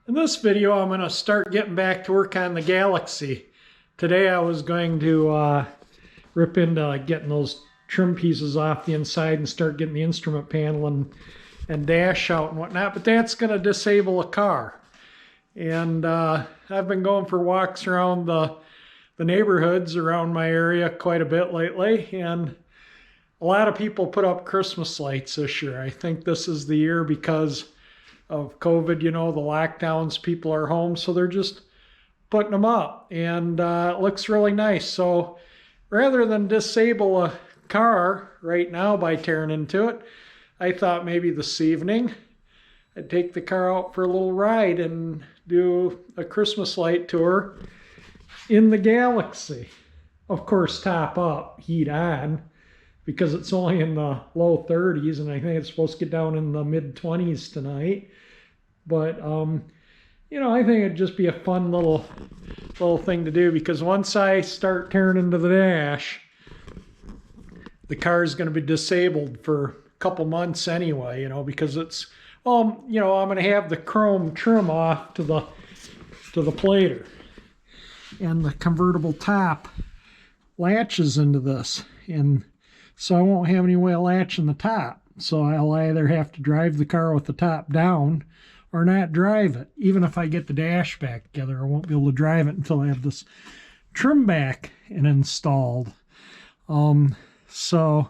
In this video, I'm going to start getting back to work on the Galaxie. Today I was going to rip into getting those trim pieces off the inside and start getting the instrument panel and dash out and whatnot, but that's going to disable a car. And I've been going for walks around the neighborhoods around my area quite a bit lately, and a lot of people put up Christmas lights this year. I think this is the year because of COVID, you know, the lockdowns, people are home, so they're just putting them up, and it looks really nice. So rather than disable a car right now by tearing into it, I thought maybe this evening I'd take the car out for a little ride and do a Christmas light tour in the Galaxie. Of course, top up, heat on, because it's only in the low 30s, and I think it's supposed to get down in the mid 20s tonight. But you know, I think it'd just be a fun little thing to do, because once I start tearing into the dash, the car is going to be disabled for a couple months anyway, you know, because it's, well, you know, I'm going to have the chrome trim off to the plater, and the convertible top latches into this, and so I won't have any way of latching the top. So I'll either have to drive the car with the top down or not drive it. Even if I get the dash back together, I won't be able to drive it until I have this trim back and installed. So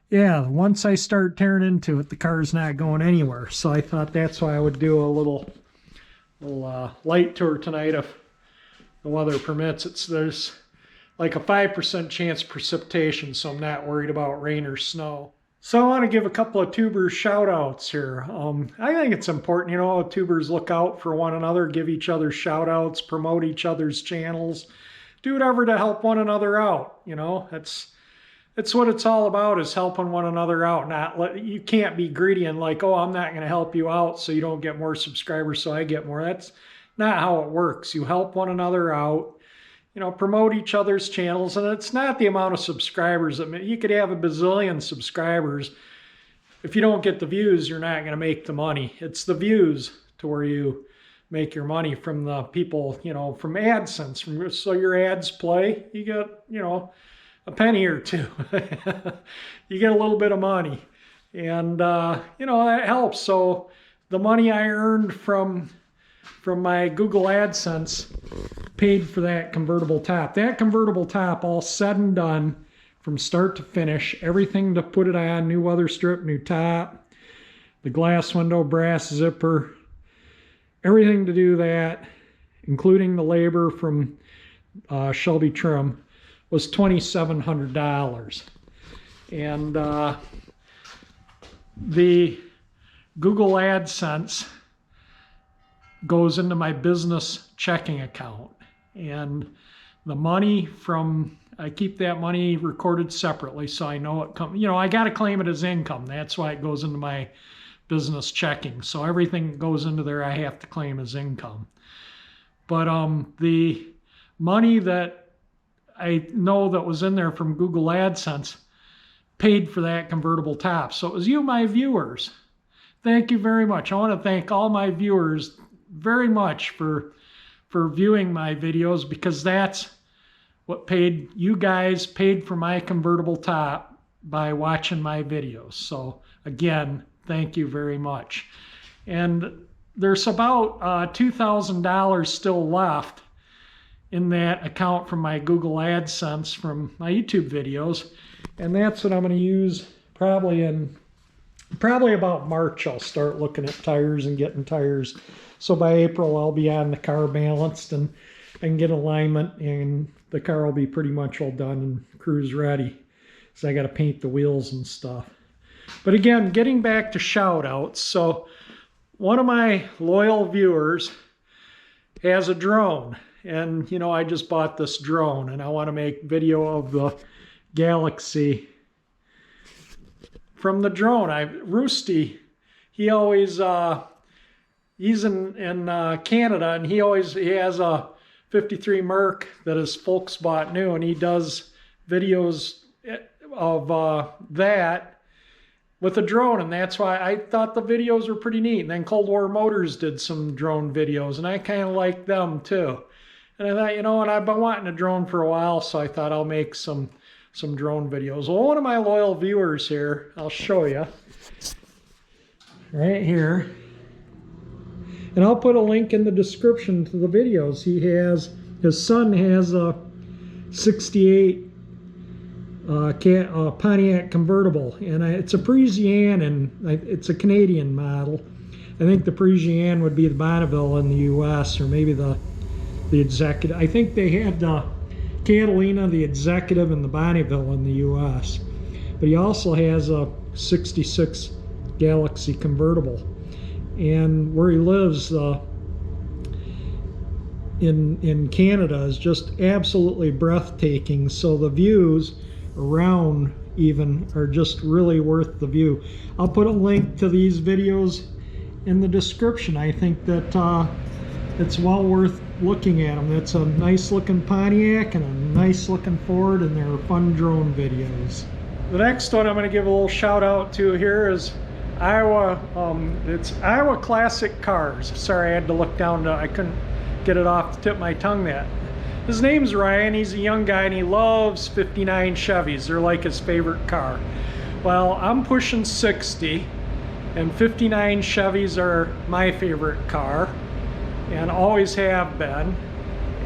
yeah, once I start tearing into it, the car's not going anywhere. So I thought that's why I would do a little light tour tonight if the weather permits. There's like a 5% chance of precipitation, so I'm not worried about rain or snow. So I want to give a couple of tubers shout outs here. I think it's important, you know, tubers look out for one another, give each other shout outs, promote each other's channels, do whatever to help one another out. You know, it's what it's all about, is helping one another out. You can't be greedy and like, oh, I'm not going to help you out so you don't get more subscribers so I get more. That's not how it works. You help one another out, you know, promote each other's channels, and it's not the amount of subscribers. I mean, you could have a bazillion subscribers. If you don't get the views, you're not going to make the money. It's the views to where you make your money from the people, you know, from AdSense. So your ads play, you get, you know, a penny or two. You get a little bit of money, and you know, that helps. So the money I earned from my Google AdSense paid for that convertible top. That convertible top, all said and done, from start to finish, everything to put it on, new weather strip, new top, the glass window, brass zipper, everything to do that, including the labor from Shelby Trim, was $2,700. And the Google AdSense goes into my business checking account, and the money from, I keep that money recorded separately so I know it comes, you know, I got to claim it as income. That's why it goes into my business checking. So everything that goes into there I have to claim as income. But the money that I know that was in there from Google AdSense paid for that convertible top. So it was you, my viewers. Thank you very much. I want to thank all my viewers very much for viewing my videos, because that's what paid, you guys paid for my convertible top by watching my videos. So again, thank you very much. And there's about $2,000 still left in that account from my Google AdSense from my YouTube videos, and that's what I'm going to use probably about March. I'll start looking at tires and getting tires. So by April, I'll be on the car balanced and get alignment, and the car will be pretty much all done and cruise ready. So I got to paint the wheels and stuff. But again, getting back to shout outs. So one of my loyal viewers has a drone, and you know, I just bought this drone and I want to make video of the Galaxie from the drone. Roosty, he always he's in Canada, and he has a 53 Merc that his folks bought new, and he does videos of that with a drone, and that's why I thought the videos were pretty neat. And then Cold War Motors did some drone videos, and I kind of liked them too. And I thought, you know what, I've been wanting a drone for a while, so I thought I'll make some drone videos. Well, one of my loyal viewers here, I'll show you right here, and I'll put a link in the description to the videos. His son has a 68 Pontiac convertible, and it's a Parisienne, and it's a Canadian model. I think the Parisienne would be the Bonneville in the U.S., or maybe the Executive. I think they had the Catalina, the Executive, and the Bonneville in the U.S. But he also has a 66 Galaxie convertible, and where he lives in Canada is just absolutely breathtaking. So the views around even are just really worth the view. I'll put a link to these videos in the description. I think that it's well worth looking at them. It's a nice looking Pontiac and a nice looking Ford, and they're fun drone videos. The next one I'm going to give a little shout out to here is Iowa. It's Iowa Classic Cars. Sorry, I had to look down I couldn't get it off the tip of my tongue. His name's Ryan. He's a young guy and he loves 59 Chevys. They're like his favorite car. Well, I'm pushing 60, and 59 Chevys are my favorite car, and always have been.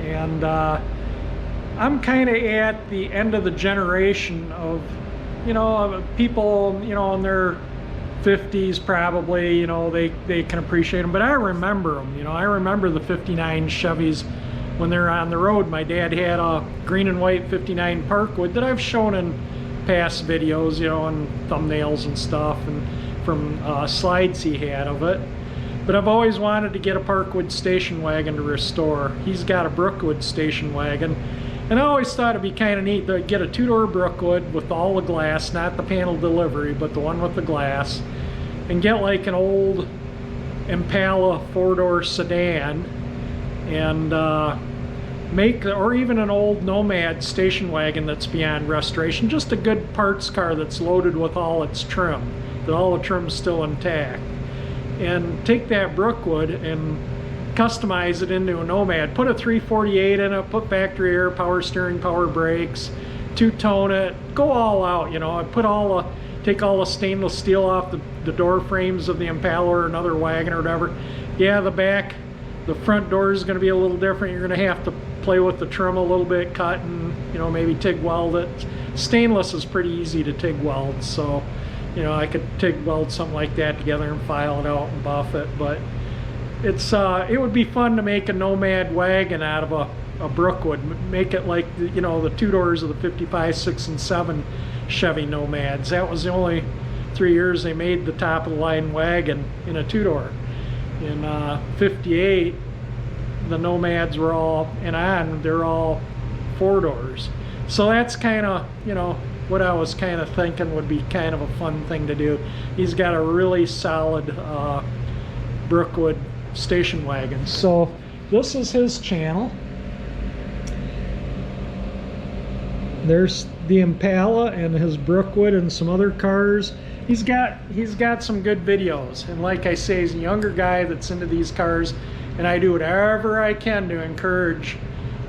And I'm kind of at the end of the generation of, people, in their 50s probably, they can appreciate them. But I remember them, I remember the 59 Chevys when they're on the road. My dad had a green and white 59 Parkwood that I've shown in past videos, and thumbnails and stuff, and from slides he had of it. But I've always wanted to get a Parkwood station wagon to restore. He's got a Brookwood station wagon, and I always thought it'd be kind of neat to get a two-door Brookwood with all the glass, not the panel delivery, but the one with the glass, and get like an old Impala four-door sedan, and or even an old Nomad station wagon that's beyond restoration, just a good parts car that's loaded with all its trim, that all the trim's still intact, and take that Brookwood and customize it into a Nomad. Put a 348 in it, put factory air, power steering, power brakes, two-tone it, go all out. I take all the stainless steel off the door frames of the Impala or another wagon or whatever. Yeah, the front door is going to be a little different. You're going to have to play with the trim a little bit, cut and maybe TIG weld it. Stainless is pretty easy to TIG weld, so I could TIG weld something like that together and file it out and buff it. But it would be fun to make a Nomad wagon out of a Brookwood. Make it like the two doors of the 55, 6, and 7 Chevy Nomads. That was the only 3 years they made the top of the line wagon in a two-door. In 58, the Nomads were all, they're all four doors. So that's kind of, what I was kind of thinking would be kind of a fun thing to do. He's got a really solid Brookwood station wagon. So this is his channel. There's the Impala and his Brookwood and some other cars. He's got some good videos, and like I say, he's a younger guy that's into these cars, and I do whatever I can to encourage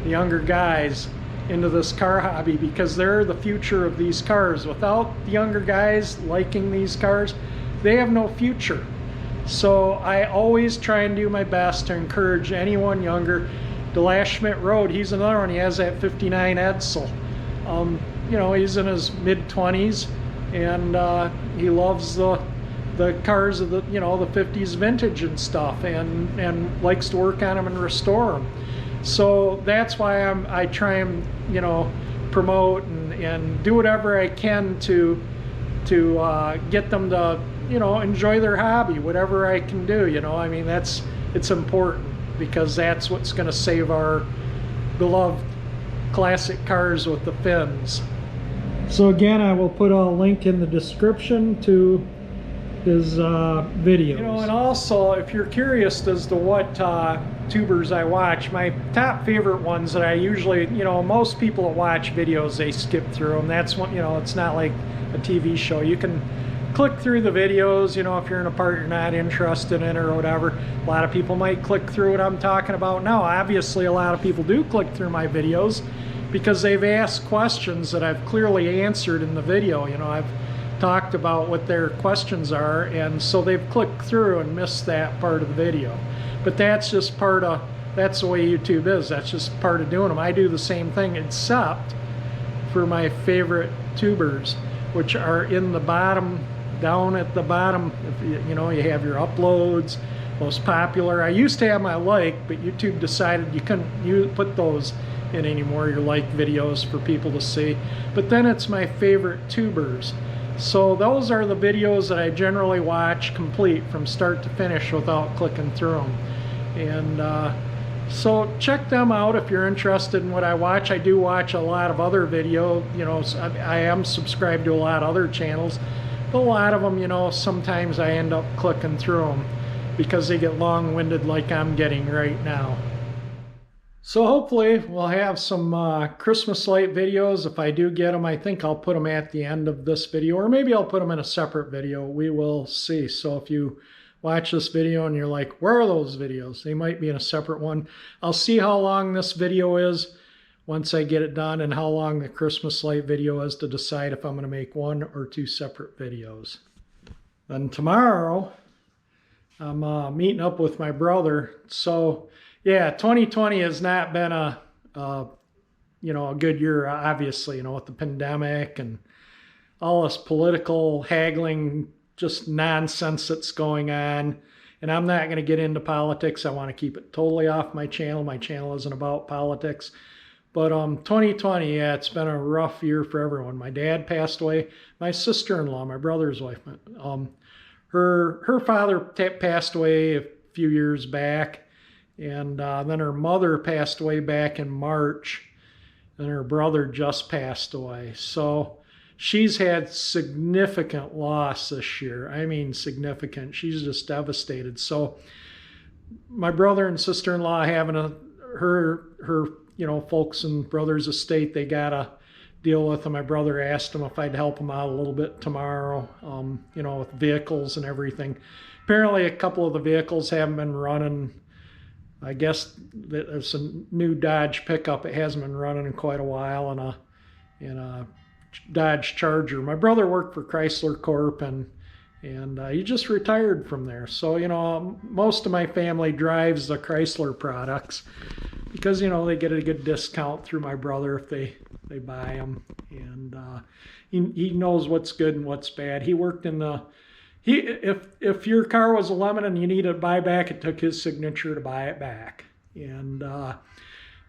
the younger guys into this car hobby, because they're the future of these cars. Without the younger guys liking these cars, they have no future. So I always try and do my best to encourage anyone younger. DeLash Schmidt Road, he's another one. He has that 59 Edsel. He's in his mid-20s, and he loves the cars of the the 50s vintage and stuff, and likes to work on them and restore them. So that's why I try and promote and do whatever I can to get them to enjoy their hobby, whatever I can do. It's important, because that's what's going to save our beloved classic cars with the fins. So again, I will put a link in the description to his videos. And also, if you're curious as to what tubers I watch, my top favorite ones that I usually, most people that watch videos, they skip through them. That's one, it's not like a TV show. You can click through the videos, you know, if you're in a part you're not interested in or whatever. A lot of people might click through what I'm talking about now. Obviously, a lot of people do click through my videos because they've asked questions that I've clearly answered in the video. You know, I've talked about what their questions are, and so they've clicked through and missed that part of the video. But that's just part of, that's the way YouTube is. That's just part of doing them. I do the same thing, except for my favorite tubers, which are in the bottom, down at the bottom. If you know, you have your uploads, most popular. I used to have my like, but YouTube decided you couldn't put those in anymore, your like videos for people to see. But then it's my favorite tubers. So those are the videos that I generally watch complete from start to finish without clicking through them. And so check them out if you're interested in what I watch. I do watch a lot of other video, you know, I am subscribed to a lot of other channels, but a lot of them, you know, sometimes I end up clicking through them because they get long-winded like I'm getting right now. So hopefully we'll have some Christmas light videos. If I do get them, I think I'll put them at the end of this video, or maybe I'll put them in a separate video. We will see. So if you watch this video and you're like, where are those videos? They might be in a separate one. I'll see how long this video is once I get it done and how long the Christmas light video is to decide if I'm going to make 1 or 2 separate videos. Then tomorrow, I'm meeting up with my brother. So yeah, 2020 has not been a you know, a good year, obviously, you know, with the pandemic and all this political haggling, just nonsense that's going on. And I'm not going to get into politics. I want to keep it totally off my channel. My channel isn't about politics. But 2020, yeah, it's been a rough year for everyone. My dad passed away. My sister-in-law, my brother's wife, her father passed away a few years back. And then her mother passed away back in March. And her brother just passed away. So she's had significant loss this year. I mean, significant. She's just devastated. So my brother and sister-in-law having her you know, folks and brothers' estate, they gotta deal with. And my brother asked him if I'd help him out a little bit tomorrow, you know, with vehicles and everything. Apparently a couple of the vehicles haven't been running. I guess there's a new Dodge pickup. It hasn't been running in quite a while, and a Dodge Charger. My brother worked for Chrysler Corp, and he just retired from there. So, you know, most of my family drives the Chrysler products because, you know, they get a good discount through my brother if they buy them. And he knows what's good and what's bad. He worked in the... If your car was a lemon and you needed to buy back, it took his signature to buy it back. And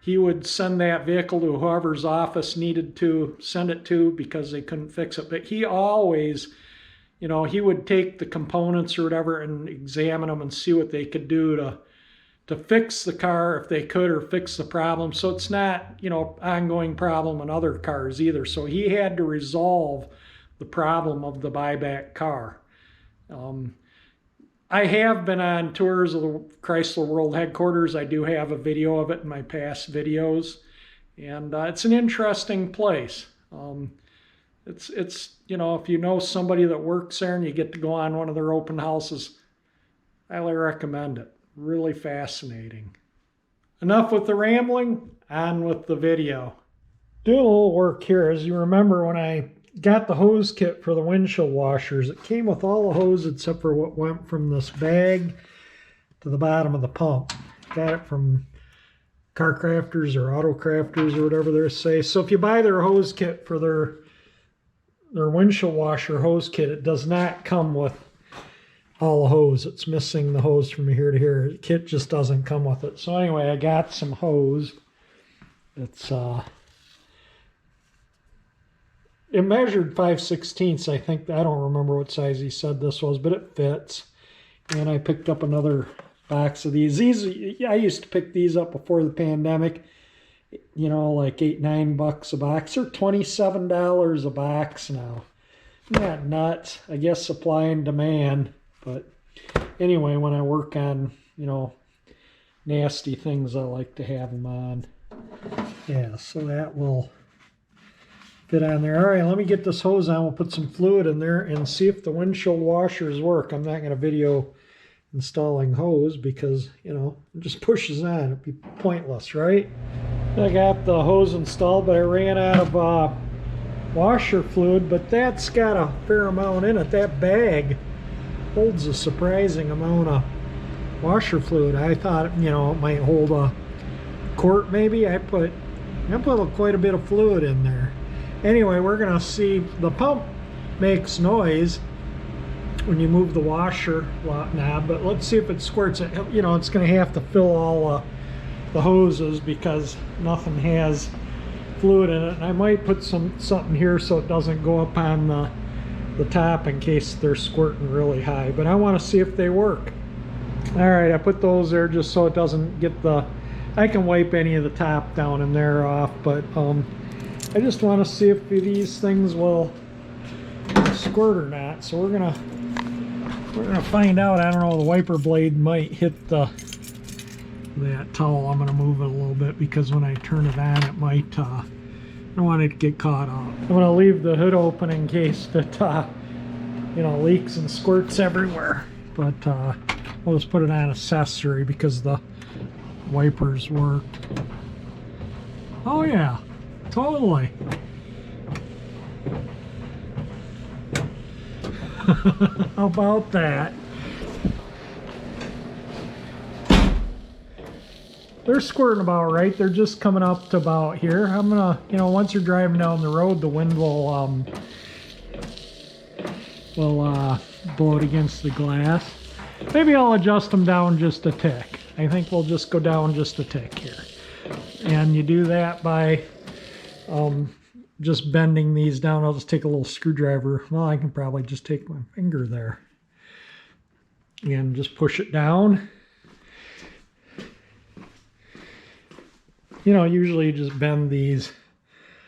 he would send that vehicle to whoever's office needed to send it to because they couldn't fix it. But he always, you know, he would take the components or whatever and examine them and see what they could do to fix the car if they could, or fix the problem. So it's not, you know, ongoing problem in other cars either. So he had to resolve the problem of the buyback car. I have been on tours of the Chrysler World Headquarters. I do have a video of it in my past videos, and it's an interesting place. It's you know, if you know somebody that works there and you get to go on one of their open houses, I highly recommend it. Really fascinating. Enough with the rambling, on with the video. Do a little work here. As you remember, when I got the hose kit for the windshield washers, it came with all the hose except for what went from this bag to the bottom of the pump. Got it from Car Crafters or Auto Crafters or whatever they say. So if you buy their hose kit for their windshield washer hose kit, it does not come with all the hose. It's missing the hose from here to here. The kit just doesn't come with it. So anyway, I got some hose. It's it measured 5/16, I think. I don't remember what size he said this was, but it fits. And I picked up another box of these. I used to pick these up before the pandemic. You know, like $8-9 a box. They're $27 a box now. Isn't that nuts? I guess supply and demand. But anyway, when I work on, you know, nasty things, I like to have them on. Yeah, so that will fit on there. All right, let me get this hose on. We'll put some fluid in there and see if the windshield washers work. I'm not going to video installing hose because, you know, it just pushes on. It'd be pointless, right? I got the hose installed, but I ran out of washer fluid, but that's got a fair amount in it. That bag holds a surprising amount of washer fluid. I thought, you know, it might hold a quart maybe. I put quite a bit of fluid in there. Anyway, we're gonna see. The pump makes noise when you move the washer knob, but let's see if it squirts it. You know, it's gonna have to fill all the hoses because nothing has fluid in it. And I might put something here so it doesn't go up on the top in case they're squirting really high, but I want to see if they work. All right, I put those there just so it doesn't get I can wipe any of the top down in there off, but I just want to see if these things will squirt or not. So we're gonna find out. I don't know, the wiper blade might hit that towel. I'm gonna move it a little bit because when I turn it on, it might I don't want it to get caught up. I'm gonna leave the hood open in case that you know, leaks and squirts everywhere, but we'll just put it on accessory because the wipers work. Oh yeah, totally. How about that? They're squirting about right. They're just coming up to about here. I'm gonna, you know, once you're driving down the road, the wind will blow it against the glass. Maybe I'll adjust them down just a tick. I think we'll just go down just a tick here. And you do that by just bending these down. I'll just take a little screwdriver. Well, I can probably just take my finger there and just push it down. You know, usually you just bend these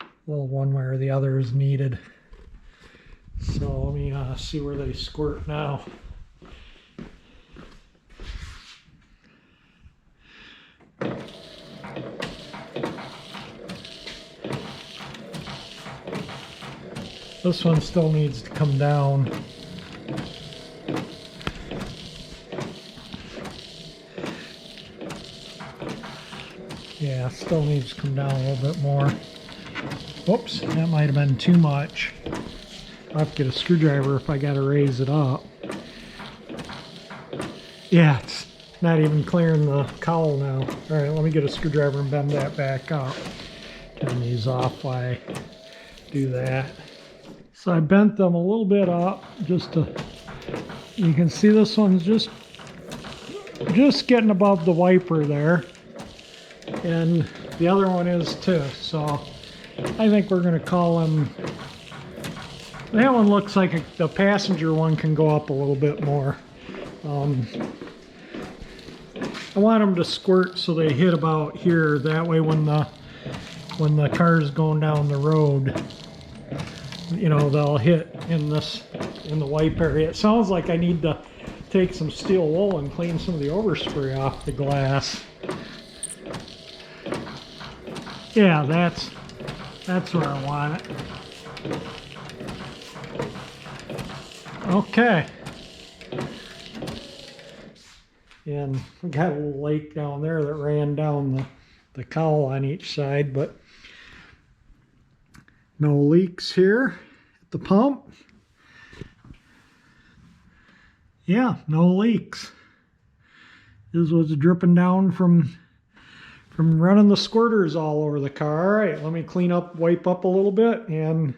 a little one way or the other is needed. So let me see where they squirt now. This one still needs to come down. Yeah, still needs to come down a little bit more. Whoops, that might have been too much. I'll have to get a screwdriver if I got to raise it up. Yeah, it's not even clearing the cowl now. All right, let me get a screwdriver and bend that back up. Turn these off while I do that. So I bent them a little bit up just to, you can see this one's just getting above the wiper there. And the other one is too. So I think we're going to call them, that one looks like the passenger one can go up a little bit more. I want them to squirt so they hit about here. That way when the car's going down the road, you know, they'll hit in the wipe area. It sounds like I need to take some steel wool and clean some of the overspray off the glass. Yeah, that's where I want it. Okay. And we got a little lake down there that ran down the cowl on each side, but no leaks here at the pump. Yeah, no leaks. This was dripping down from running the squirters all over the car. All right, let me wipe up a little bit, and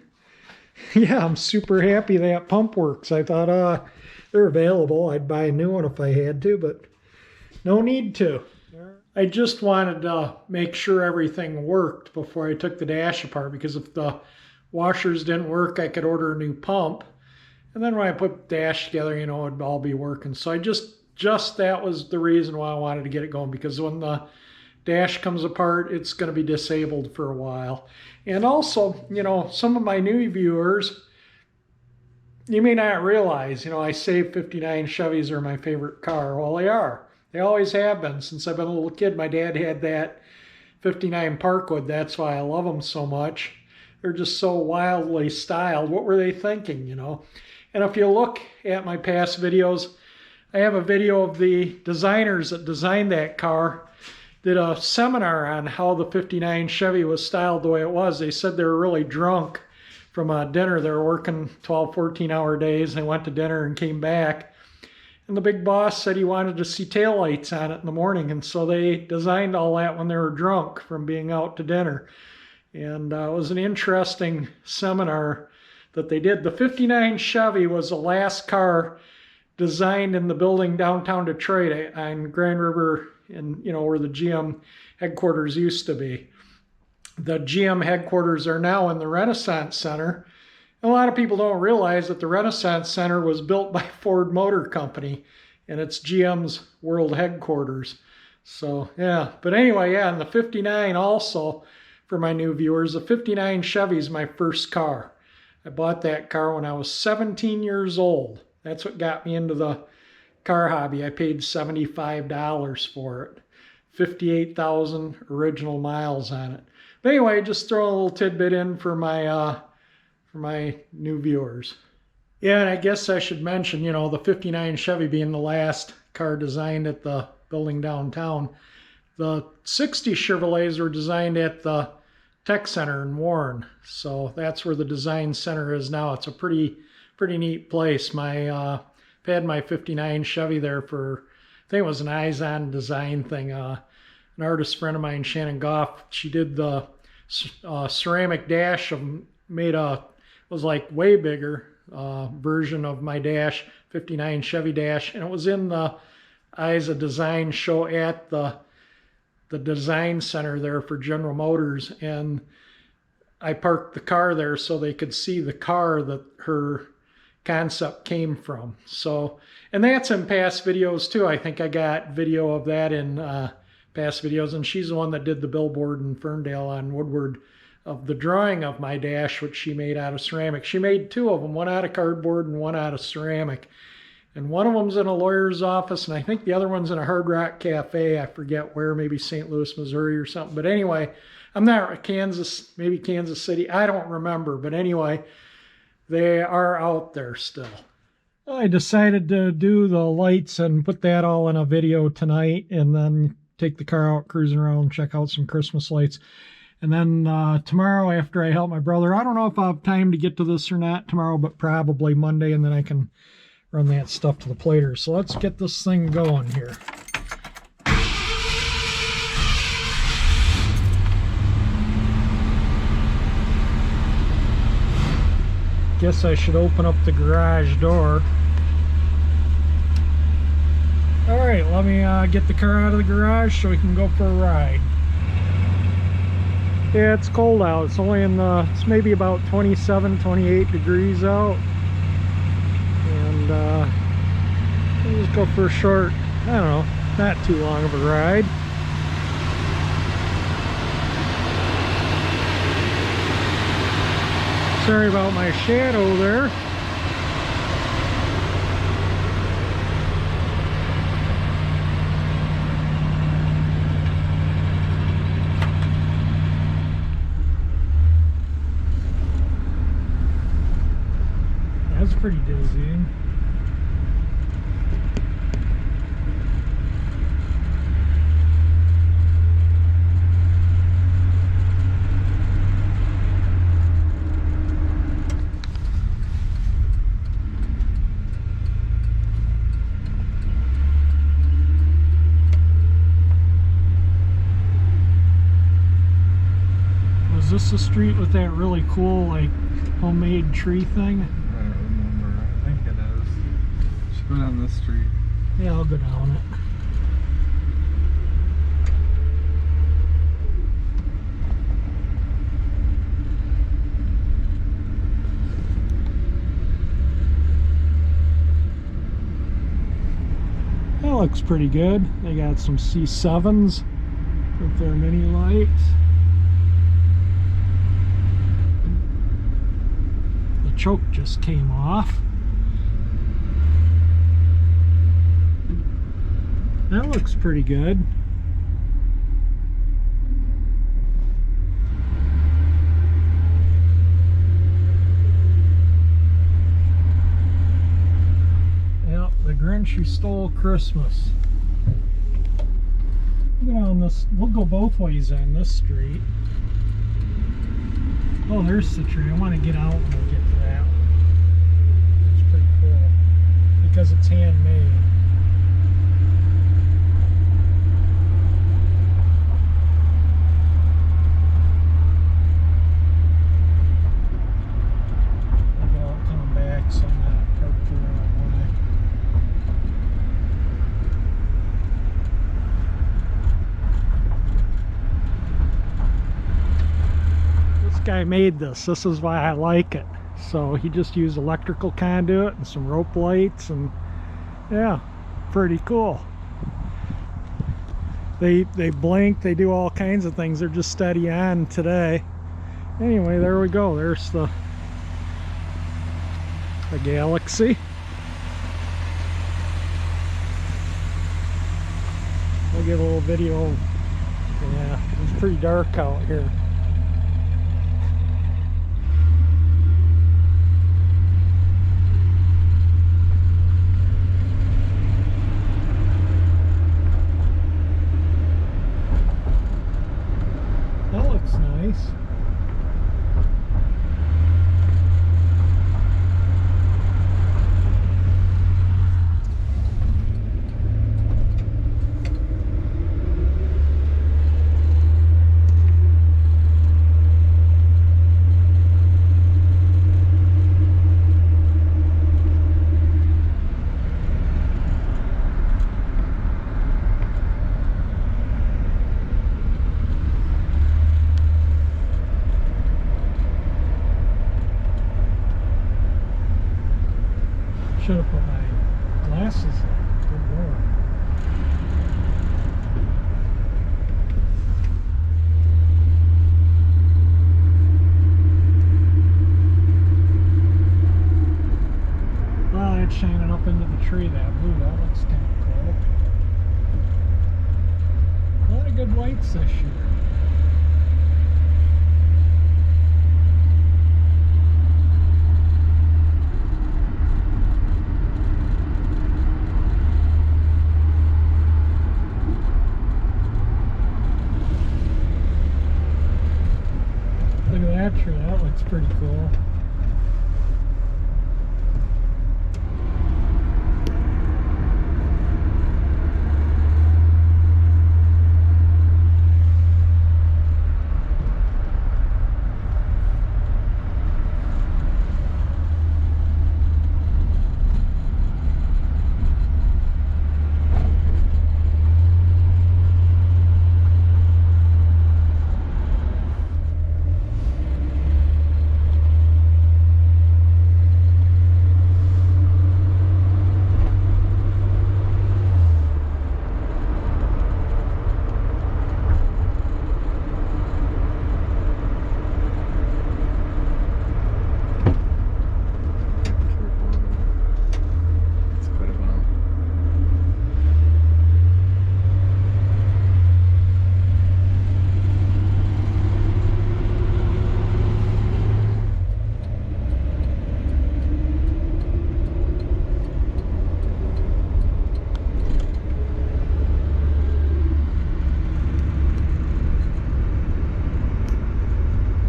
yeah, I'm super happy that pump works. I thought they're available. I'd buy a new one if I had to, but no need to. I just wanted to make sure everything worked before I took the dash apart, because if the washers didn't work, I could order a new pump. And then when I put the dash together, you know, it'd all be working. So I just that was the reason why I wanted to get it going, because when the dash comes apart, it's going to be disabled for a while. And also, you know, some of my new viewers, you may not realize, you know, I say 59 Chevys are my favorite car. Well, they are. They always have been. Since I've been a little kid, my dad had that 59 Parkwood. That's why I love them so much. They're just so wildly styled. What were they thinking, you know? And if you look at my past videos, I have a video of the designers that designed that car, did a seminar on how the 59 Chevy was styled the way it was. They said they were really drunk from a dinner. They were working 12, 14-hour days. They went to dinner and came back. And the big boss said he wanted to see taillights on it in the morning. And so they designed all that when they were drunk from being out to dinner. And it was an interesting seminar that they did. The 59 Chevy was the last car designed in the building downtown Detroit on Grand River, and you know where the GM headquarters used to be. The GM headquarters are now in the Renaissance Center. A lot of people don't realize that the Renaissance Center was built by Ford Motor Company, and it's GM's world headquarters. So yeah, but anyway, yeah, and the 59 also, for my new viewers, the 59 Chevy is my first car. I bought that car when I was 17 years old. That's what got me into the car hobby. I paid $75 for it. 58,000 original miles on it. But anyway, just throw a little tidbit in for my new viewers. Yeah, and I guess I should mention, you know, the 59 Chevy being the last car designed at the building downtown. The 60 Chevrolets were designed at the Tech Center in Warren. So that's where the design center is now. It's a pretty neat place. I've had my 59 Chevy there for, I think it was an Eyes On design thing. An artist friend of mine, Shannon Goff, she did the ceramic dash was like way bigger version of my dash, 59 Chevy dash, and it was in the Eyes of Design show at the design center there for General Motors, and I parked the car there so they could see the car that her concept came from. So, and that's in past videos too. I think I got video of that in past videos, and she's the one that did the billboard in Ferndale on Woodward of the drawing of my dash, which she made out of ceramic. She made two of them, one out of cardboard and one out of ceramic. And one of them's in a lawyer's office, and I think the other one's in a Hard Rock Cafe. I forget where, maybe St. Louis, Missouri or something. But anyway, I'm not Kansas, maybe Kansas City. I don't remember. But anyway, they are out there still. I decided to do the lights and put that all in a video tonight, and then take the car out cruising around, check out some Christmas lights. And then tomorrow, after I help my brother, I don't know if I'll have time to get to this or not tomorrow, but probably Monday, and then I can run that stuff to the plater. So let's get this thing going here. Guess I should open up the garage door. Alright, let me get the car out of the garage so we can go for a ride. Yeah, it's cold out. It's only it's maybe about 27, 28 degrees out. And we'll just go for a short, I don't know, not too long of a ride. Sorry about my shadow there. That's pretty dizzying. Was this the street with that really cool, like, homemade tree thing? Go down this street. Yeah, I'll go down it. That looks pretty good. They got some C7s with their mini lights. The choke just came off. That looks pretty good. and she stole Christmas. Go down this, we'll go both ways on this street. Oh, there's the tree. I want to get out when we get to that one. It's pretty cool because it's handmade. Look at all coming back, so I'm not parked the wrong way. Guy made this. This is why I like it. So he just used electrical conduit and some rope lights, and yeah, pretty cool. They blink, they do all kinds of things. They're just steady on today. Anyway, there we go. There's the Galaxie. I'll get a little video of, yeah, it's pretty dark out here. That looks nice. Should have put my glasses in. Good lord. Well, it's shining up into the tree, that blue. That looks kind of cool. A lot of good lights this year. Look at that tree, that looks pretty cool.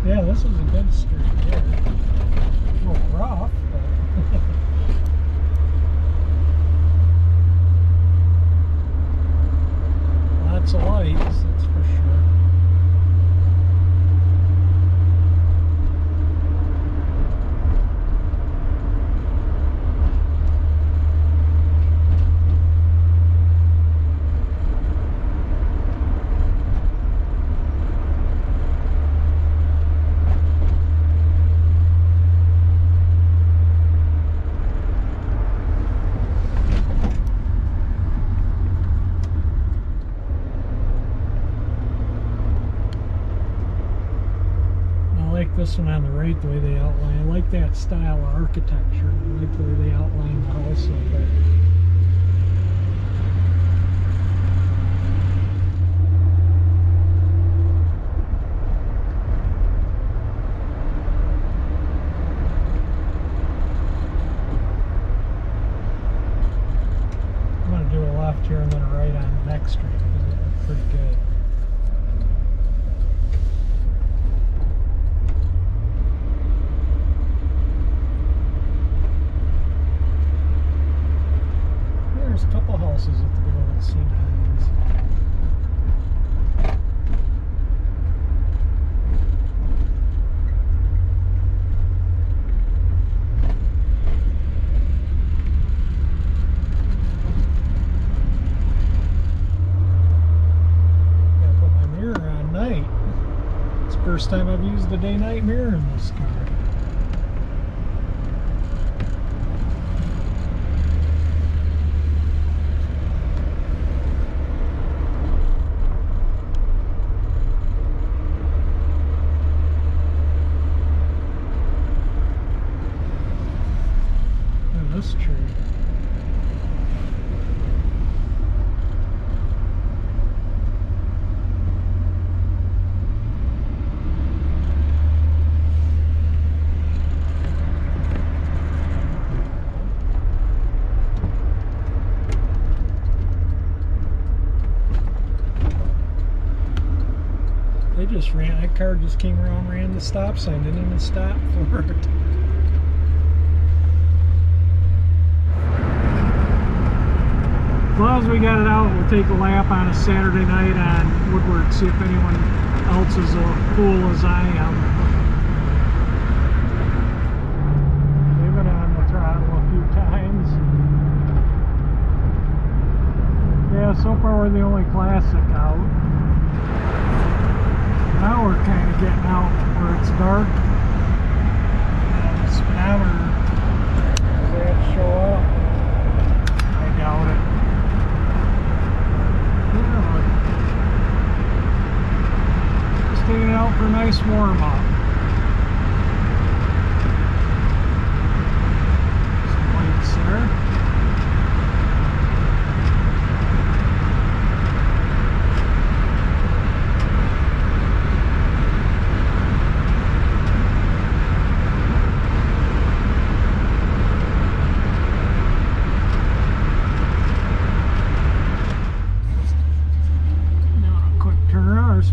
Yeah, this is a good street here. A little rough, but lots of lights, that's for sure. This one on the right, the way they outline. I like that style of architecture. I like the way they outline the house a little bit. right on the next street because it looked pretty good. There's a couple houses at the middle of St. Hines. Gotta put my mirror on night. It's the first time I've used the day-night mirror in this car. This tree. They just ran, that car just came around, ran the stop sign, didn't even stop for it. As long as we got it out, we'll take a lap on a Saturday night on Woodward, see if anyone else is a fool as I am. Leave it on the throttle a few times. Yeah, so far we're the only classic out. Now we're kind of getting out where it's dark. The speedometer, does that show up? I doubt it. Just taking it out for a nice warm up. Some lights there.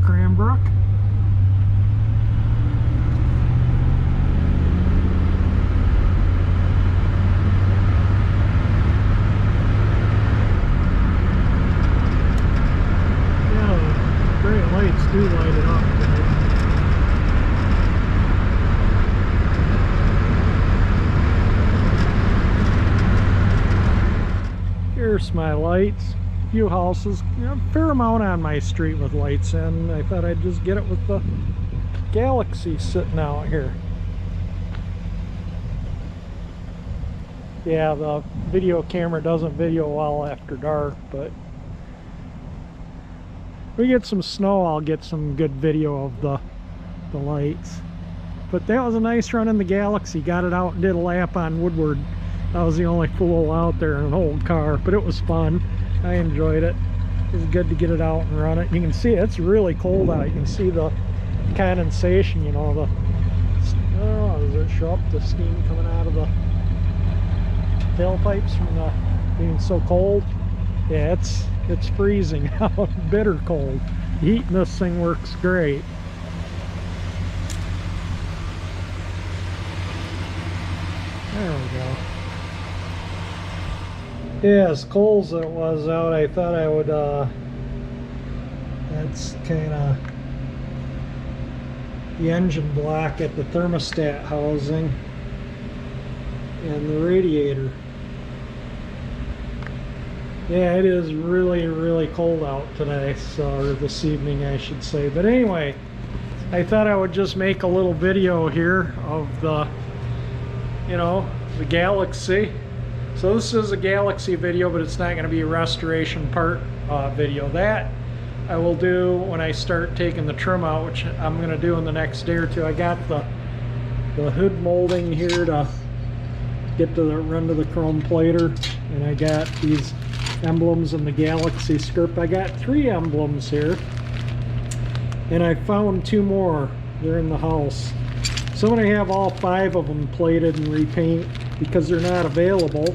Cranbrook. Yeah, the great lights do light it up today. Here's my lights. Few houses, you know, a fair amount on my street with lights in. I thought I'd just get it with the Galaxie sitting out here. Yeah, the video camera doesn't video well after dark, but if we get some snow, I'll get some good video of the lights. But that was a nice run in the Galaxie. Got it out and did a lap on Woodward. I was the only fool out there in an old car, but it was fun. I enjoyed it. It was good to get it out and run it. You can see it's really cold out. You can see the condensation, you know, does it show up the steam coming out of the tailpipes from the being so cold? Yeah, it's freezing out, bitter cold. Heating this thing works great. There we go. Yeah, as cold as it was out, I thought I would, that's kind of the engine block at the thermostat housing and the radiator. Yeah, it is really, really cold out today, or this evening I should say. But anyway, I thought I would just make a little video here of the, you know, the Galaxie. So this is a Galaxie video, but it's not going to be a restoration part video. That I will do when I start taking the trim out, which I'm going to do in the next day or two. I got the hood molding here to get to the run to the chrome plater, and I got these emblems in the Galaxie script. I got 3 emblems here, and I found 2 more. They're in the house. So I'm going to have all 5 of them plated and repaint because they're not available.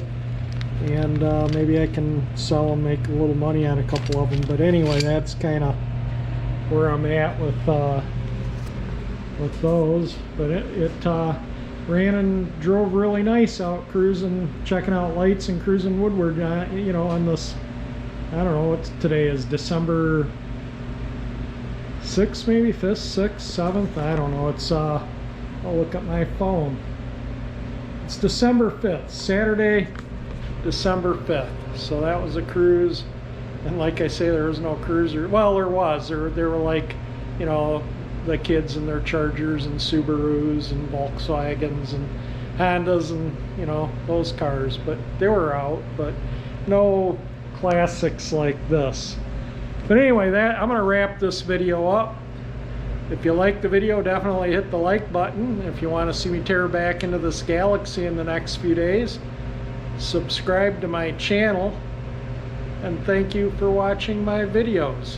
and maybe I can sell them, make a little money on a couple of them. But anyway, that's kind of where I'm at with those. But it ran and drove really nice out cruising, checking out lights and cruising Woodward, you know, on this, I don't know what today is, December 6th, maybe 5th, 6th, 7th, I don't know. It's I'll look at my phone. It's December 5th, Saturday, December 5th. So that was a cruise, and like I say, there was no cruiser. Well, there was. There were, like, you know, the kids and their Chargers and Subarus and Volkswagens and Hondas and, you know, those cars, but they were out, but no classics like this. But anyway, I'm going to wrap this video up. If you like the video, definitely hit the like button. If you want to see me tear back into this Galaxie in the next few days, subscribe to my channel, and thank you for watching my videos.